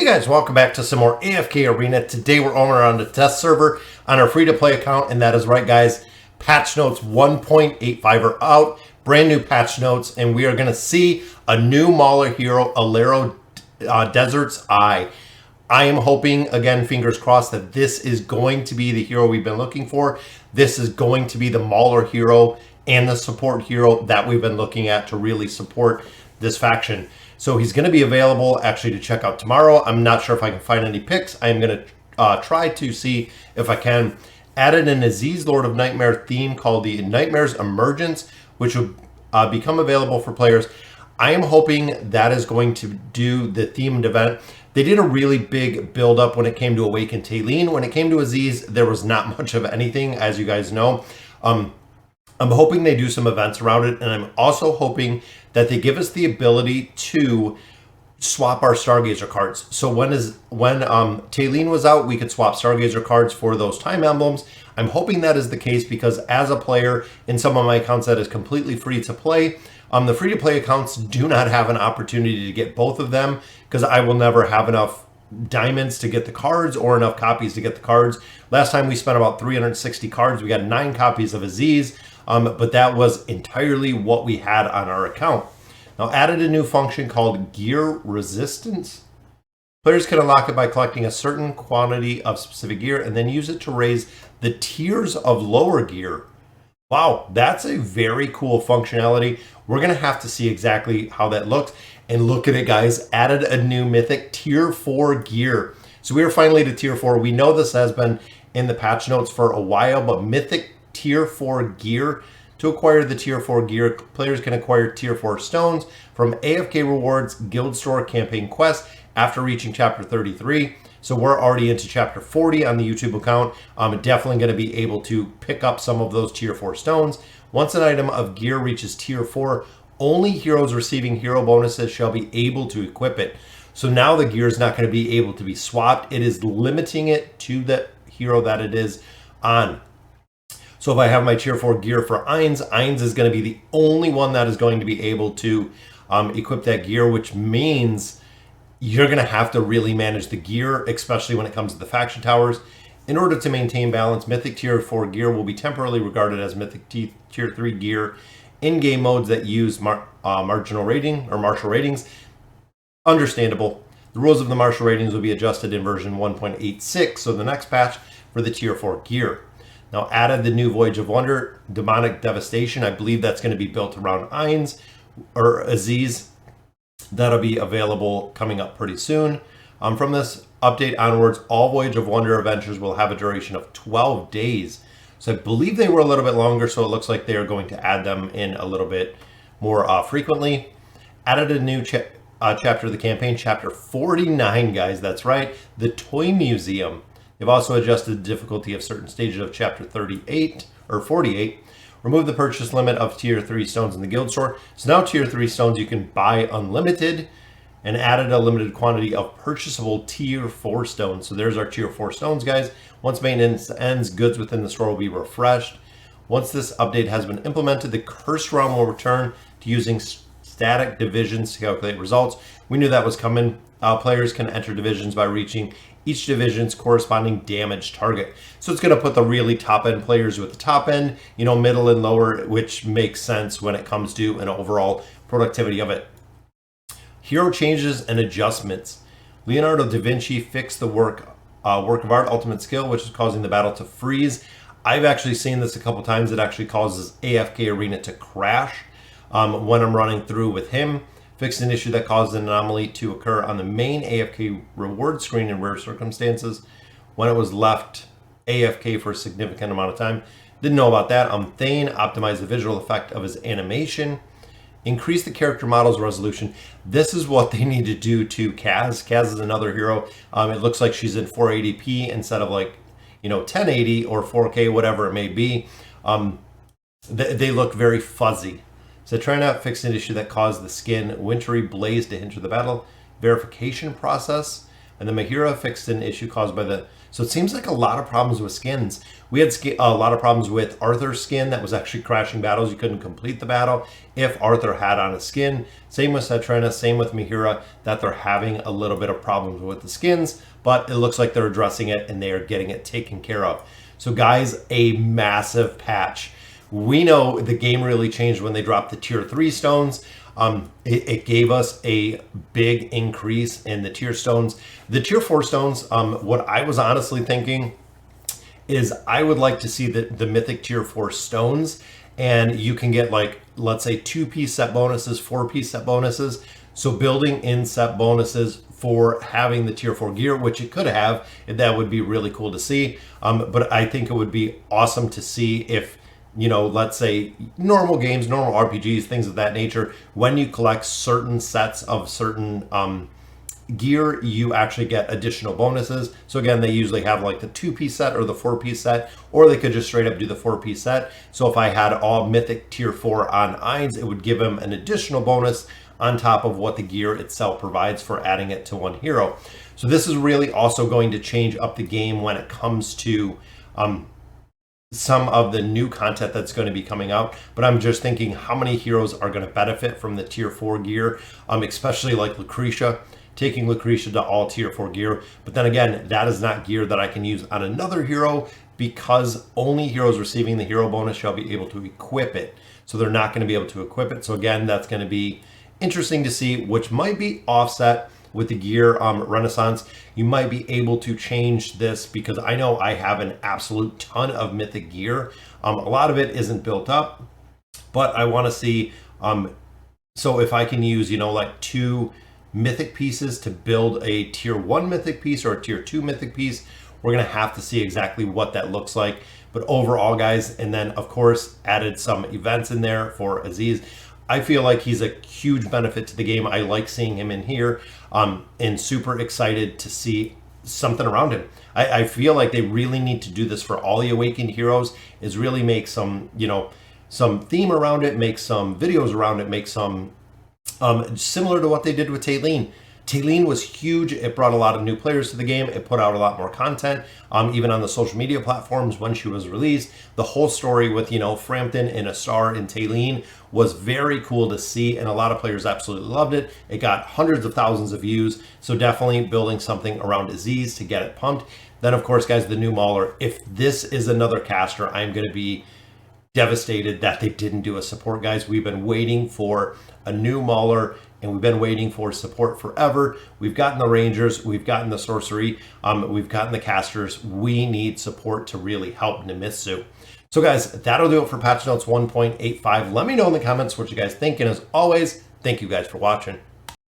Guys, welcome back to some more AFK Arena. Today we're on around the test server on our free-to-play account, and that is right, guys. Patch notes 1.85 are out, brand new patch notes, and we are going to see a new Mauler hero, Alaro Desert's Eye. I am hoping, again, fingers crossed, that this is going to be the hero we've been looking for. This is going to be the Mauler hero and the support hero that we've been looking at to really support this faction. So he's going to be available actually to check out tomorrow. I'm not sure if I can find any picks. I am going to try to see if I can. Added an Aziz Lord of Nightmare theme called the Nightmares Emergence, which will become available for players. I am hoping that is going to do the themed event. They did a really big build up when it came to Awaken Taylene. When it came to Aziz, there was not much of anything, as you guys know. I'm hoping they do some events around it, and I'm also hoping that they give us the ability to swap our Stargazer cards. So when Taylene was out, we could swap Stargazer cards for those time emblems. I'm hoping that is the case because as a player in some of my accounts that is completely free to play, the free to play accounts do not have an opportunity to get both of them because I will never have enough diamonds to get the cards or enough copies to get the cards. Last time we spent about 360 cards. We got 9 copies of Aziz. But that was entirely what we had on our account. Now, added a new function called Gear Resistance. Players can unlock it by collecting a certain quantity of specific gear and then use it to raise the tiers of lower gear. Wow, that's a very cool functionality. We're going to have to see exactly how that looks. And look at it, guys. Added a new mythic Tier 4 gear. So we are finally to Tier 4. We know this has been in the patch notes for a while, but mythic Tier 4 gear. To acquire the Tier 4 gear, players can acquire Tier 4 stones from AFK Rewards Guild Store campaign quest after reaching Chapter 33. So we're already into Chapter 40 on the YouTube account. I'm definitely going to be able to pick up some of those Tier 4 stones. Once an item of gear reaches Tier 4, only heroes receiving hero bonuses shall be able to equip it. So now the gear is not going to be able to be swapped. It is limiting it to the hero that it is on. So if I have my Tier 4 gear for Ainz is going to be the only one that is going to be able to equip that gear, which means you're going to have to really manage the gear, especially when it comes to the faction towers. In order to maintain balance, Mythic Tier 4 gear will be temporarily regarded as Mythic Tier 3 gear in game modes that use marginal rating or martial ratings. Understandable. The rules of the martial ratings will be adjusted in version 1.86, so the next patch for the Tier 4 gear. Now added the new Voyage of Wonder, Demonic Devastation. I believe that's going to be built around Ainz or Aziz. That'll be available coming up pretty soon. From this update onwards, all Voyage of Wonder adventures will have a duration of 12 days. So I believe they were a little bit longer, so it looks like they are going to add them in a little bit more frequently. Added a new chapter of the campaign, Chapter 49, guys. That's right, the Toy Museum. They've also adjusted the difficulty of certain stages of Chapter 38 or 48. Remove the purchase limit of Tier 3 stones in the guild store. So now Tier 3 stones you can buy unlimited, and added a limited quantity of purchasable Tier 4 stones. So there's our Tier 4 stones, guys. Once maintenance ends, goods within the store will be refreshed. Once this update has been implemented, the Cursed Realm will return to using static divisions to calculate results. We knew that was coming. Players can enter divisions by reaching each division's corresponding damage target. So it's going to put the really top end players with the top end, middle and lower, which makes sense when it comes to an overall productivity of it. Hero changes and adjustments. Leonardo da Vinci fixed the work of art ultimate skill, which is causing the battle to freeze. I've actually seen this a couple times. It actually causes AFK Arena to crash when I'm running through with him. Fixed an issue that caused an anomaly to occur on the main AFK reward screen in rare circumstances when it was left AFK for a significant amount of time. Didn't know about that. Thane optimized the visual effect of his animation. Increase the character model's resolution. This is what they need to do to Kaz. Kaz is another hero. It looks like she's in 480p instead of 1080 or 4K, whatever it may be. They look very fuzzy. So trying to fix an issue that caused the skin wintry blaze to hinder the battle verification process. And then Mahira fixed an issue caused by the So it seems like a lot of problems with skins. We had a lot of problems with Arthur's skin that was actually crashing battles. You couldn't complete the battle if Arthur had on a skin. Same with Satrena, same with Mihira, that they're having a little bit of problems with the skins, but it looks like they're addressing it and they are getting it taken care of. So guys, a massive patch. We know the game really changed when they dropped the tier 3 stones. It gave us a big increase in the tier stones. The tier 4 stones, what I was honestly thinking is I would like to see the mythic tier 4 stones, and you can get, like, let's say 2-piece set bonuses, 4-piece set bonuses. So building in set bonuses for having the tier 4 gear, which it could have, that would be really cool to see. But I think it would be awesome to see if, you know, let's say normal games, normal RPGs, things of that nature, when you collect certain sets of certain gear, you actually get additional bonuses. So again, they usually have like the 2-piece set or the 4-piece set, or they could just straight up do the 4-piece set. So if I had all mythic tier 4 on Ainz, it would give him an additional bonus on top of what the gear itself provides for adding it to one hero. So this is really also going to change up the game when it comes to some of the new content that's going to be coming out. But I'm just thinking how many heroes are going to benefit from the tier 4 gear, especially like Lucretia, taking Lucretia to all tier 4 gear. But then again, that is not gear that I can use on another hero, because only heroes receiving the hero bonus shall be able to equip it. So they're not going to be able to equip it. So again, that's going to be interesting to see, which might be offset with the gear renaissance. You might be able to change this, because I know I have an absolute ton of mythic gear. A lot of it isn't built up, but I want to see, so if I can use, you know, like 2 mythic pieces to build a tier 1 mythic piece or a tier 2 mythic piece, we're going to have to see exactly what that looks like. But overall, guys, and then of course added some events in there for Aziz. I feel like he's a huge benefit to the game. I like seeing him in here, and super excited to see something around him. I feel like they really need to do this for all the awakened heroes, is really make some, you know, some theme around it, make some videos around it, make some similar to what they did with Taylene. Taylene was huge. It brought a lot of new players to the game. It put out a lot more content, even on the social media platforms when she was released. The whole story with, you know, Frampton and Astar and Taylene was very cool to see, and a lot of players absolutely loved it. It got hundreds of thousands of views, so definitely building something around Aziz to get it pumped. Then, of course, guys, the new Mauler. If this is another caster, I'm going to be devastated that they didn't do a support, guys. We've been waiting for a new Mauler, and we've been waiting for support forever. We've gotten the Rangers, we've gotten the Sorcery, we've gotten the casters. We need support to really help Nemitsu. So guys, that'll do it for patch notes 1.85. Let me know in the comments what you guys think, and as always, thank you guys for watching.